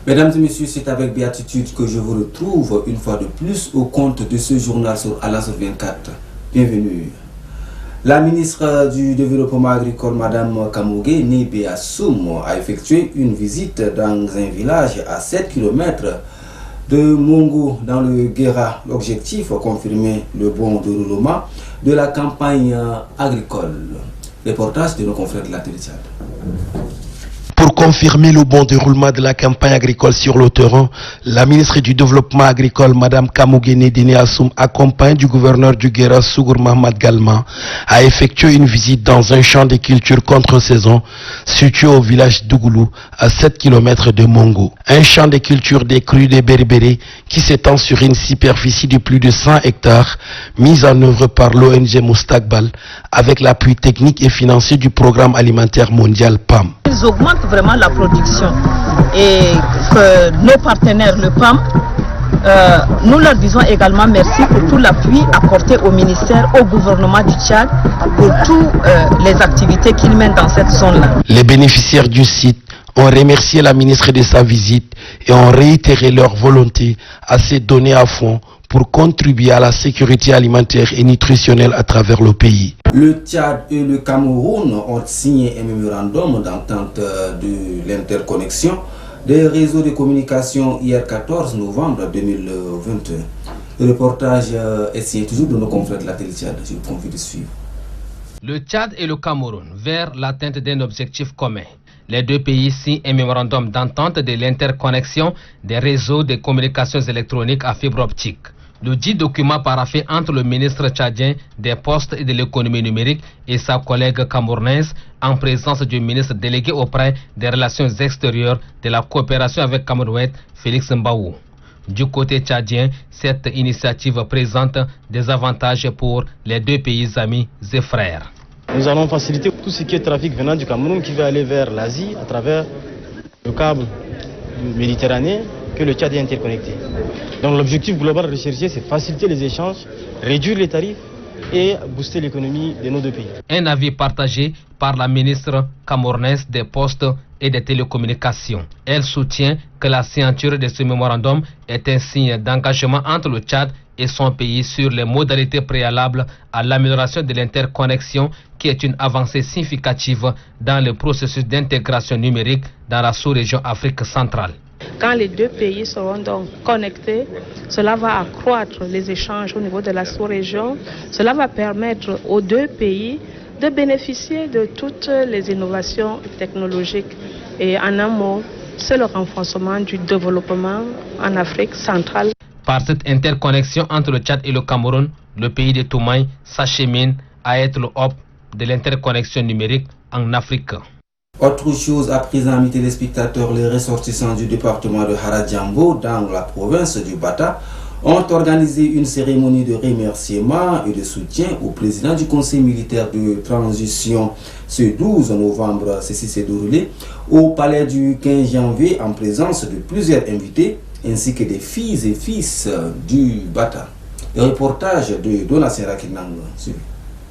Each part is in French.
Mesdames et messieurs, c'est avec béatitude que je vous retrouve une fois de plus au compte de ce journal sur Alan 24. Bienvenue. La ministre du Développement agricole, Madame Kamogéné Béassoum, a effectué une visite dans un village à 7 km de Mongo dans le Guéra. L'objectif, confirmer le bon déroulement de la campagne agricole. Reportage de nos confrères de la télévision. Pour confirmer le bon déroulement de la campagne agricole sur le terrain, la ministre du Développement agricole, Mme Kamogéné Béassoum, accompagnée du gouverneur du Guéra, Sougour Mahmad Galma, a effectué une visite dans un champ de culture contre-saison situé au village d'Ougoulou, à 7 km de Mongo. Un champ de culture des crues de Berbéré qui s'étend sur une superficie de plus de 100 hectares, mise en œuvre par l'ONG Moustakbal avec l'appui technique et financier du Programme alimentaire mondial PAM. Ils augmentent vraiment la production et que nos partenaires, le PAM, nous leur disons également merci pour tout l'appui apporté au ministère, au gouvernement du Tchad pour toutes les activités qu'ils mènent dans cette zone-là. Les bénéficiaires du site ont remercié la ministre de sa visite et ont réitéré leur volonté à se donner à fond pour contribuer à la sécurité alimentaire et nutritionnelle à travers le pays. Le Tchad et le Cameroun ont signé un mémorandum d'entente de l'interconnexion des réseaux de communication hier 14 novembre 2021. Le reportage est signé toujours de nos confrères de la télé Tchad. Je vous confie de suivre. Le Tchad et le Cameroun vers l'atteinte d'un objectif commun. Les deux pays signent un mémorandum d'entente de l'interconnexion des réseaux de communications électroniques à fibre optique. Le dit document paraphé entre le ministre tchadien des Postes et de l'économie numérique et sa collègue camerounaise en présence du ministre délégué auprès des relations extérieures de la coopération avec Cameroun, Félix Mbaou. Du côté tchadien, cette initiative présente des avantages pour les deux pays amis et frères. Nous allons faciliter tout ce qui est trafic venant du Cameroun qui va aller vers l'Asie à travers le câble méditerranéen que le Tchad est interconnecté. Donc l'objectif global recherché, c'est faciliter les échanges, réduire les tarifs et booster l'économie de nos deux pays. Un avis partagé par la ministre camerounaise des Postes et des Télécommunications. Elle soutient que la signature de ce mémorandum est un signe d'engagement entre le Tchad et son pays sur les modalités préalables à l'amélioration de l'interconnexion qui est une avancée significative dans le processus d'intégration numérique dans la sous-région Afrique centrale. Quand les deux pays seront donc connectés, cela va accroître les échanges au niveau de la sous-région. Cela va permettre aux deux pays de bénéficier de toutes les innovations technologiques. Et en un mot, c'est le renforcement du développement en Afrique centrale. Par cette interconnexion entre le Tchad et le Cameroun, le pays de Toumaï s'achemine à être le hub de l'interconnexion numérique en Afrique. Autre chose à présent, amis téléspectateurs, les ressortissants du département de Haradjambo dans la province du Bata ont organisé une cérémonie de remerciement et de soutien au président du conseil militaire de transition ce 12 novembre. Ceci s'est déroulé au palais du 15 janvier en présence de plusieurs invités ainsi que des filles et fils du Bata. Le reportage de Donatien Rakinang suivi.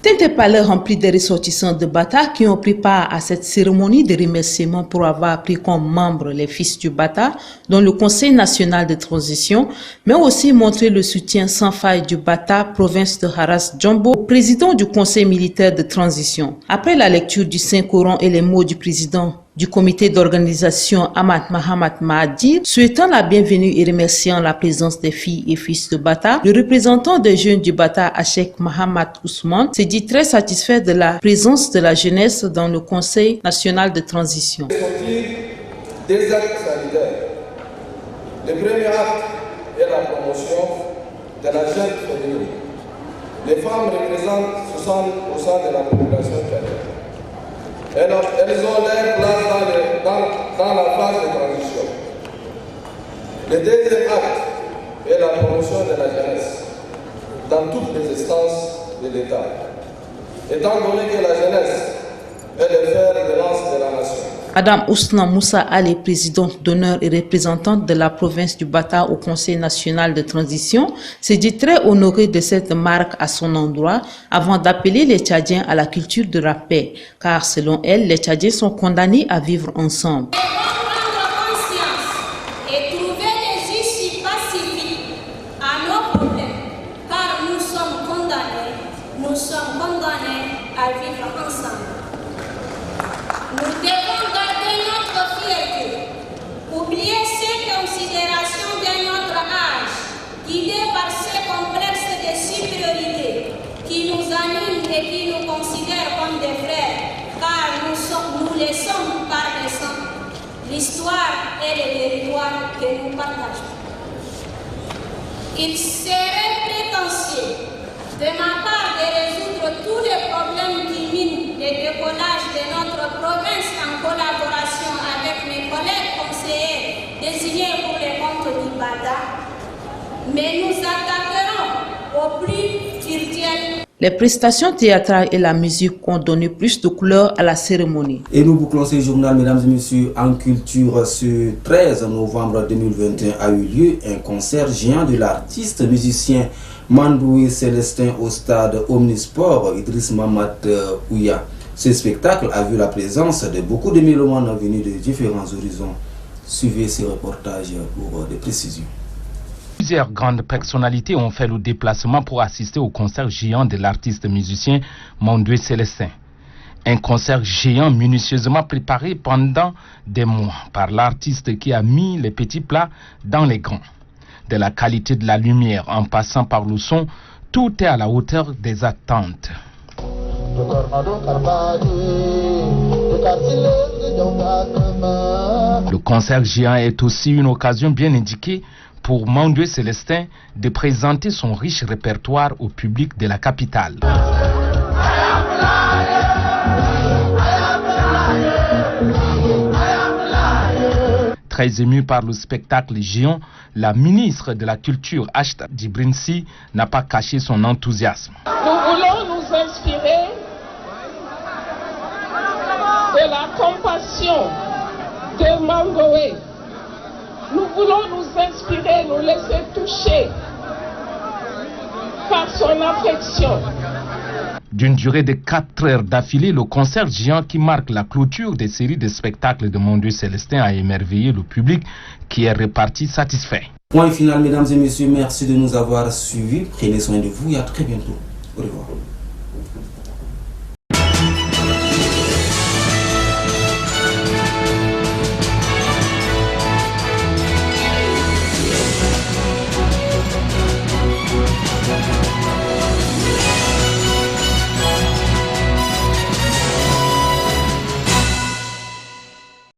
C'est un palais rempli de ressortissants de Bata qui ont pris part à cette cérémonie de remerciement pour avoir pris comme membres les fils du Bata dans le Conseil national de transition, mais aussi montré le soutien sans faille du Bata, province de Haras Djambo, au président du Conseil militaire de transition. Après la lecture du Saint-Coran et les mots du président du comité d'organisation Ahmad Mahamat Mahdi, souhaitant la bienvenue et remerciant la présence des filles et fils de Bata, le représentant des jeunes du Bata, Achek Mahamat Ousmane, s'est dit très satisfait de la présence de la jeunesse dans le Conseil national de transition. Des actes solidaires. Le premier acte est la promotion de la jeune féminine. Les femmes représentent 60% de la population tchadienne. Elles ont leur place dans la phase de transition. Le deuxième acte est la promotion de la jeunesse dans toutes les instances de l'État. Étant donné que la jeunesse est le fer de lance de la nation. Madame Ousna Moussa Ali, présidente d'honneur et représentante de la province du Bata au Conseil national de transition, s'est dit très honorée de cette marque à son endroit avant d'appeler les Tchadiens à la culture de la paix, car selon elle, les Tchadiens sont condamnés à vivre ensemble. Et Nous devons garder notre fierté, oublier ces considérations de notre âge, guidés par ces complexes de supériorité qui nous animent et qui nous considèrent comme des frères, car nous les sommes par le sang, l'histoire et le territoire que nous partageons. Il serait prétentieux de ma part de résoudre tous les problèmes qui minent le décollage de notre province en collaboration avec mes collègues conseillers désignés pour les comptes du Bata, mais nous attaquerons au plus virtuel. Les prestations théâtrales et la musique ont donné plus de couleur à la cérémonie. Et nous bouclons ce journal, mesdames et messieurs, en culture. Ce 13 novembre 2021 a eu lieu un concert géant de l'artiste musicien Mandoué Célestin au stade Omnisport Idriss Mamad Ouya. Ce spectacle a vu la présence de beaucoup de mélomanes venus de différents horizons. Suivez ce reportage pour des précisions. Plusieurs grandes personnalités ont fait le déplacement pour assister au concert géant de l'artiste musicien Mandoué Célestin. Un concert géant minutieusement préparé pendant des mois par l'artiste qui a mis les petits plats dans les grands. De la qualité de la lumière en passant par le son, tout est à la hauteur des attentes. Le concert géant est aussi une occasion bien indiquée pour Mandoué Célestin de présenter son riche répertoire au public de la capitale. Très émue par le spectacle géant, la ministre de la Culture, Achta Dibrinsi, n'a pas caché son enthousiasme. Nous voulons nous inspirer de la compassion de Mandoué. Nous voulons nous inspirer, nous laisser toucher par son affection. D'une durée de 4 heures d'affilée, le concert géant qui marque la clôture des séries de spectacles de Mandoué Célestin a émerveillé le public qui est reparti satisfait. Point final, mesdames et messieurs, merci de nous avoir suivis. Prenez soin de vous et à très bientôt. Au revoir.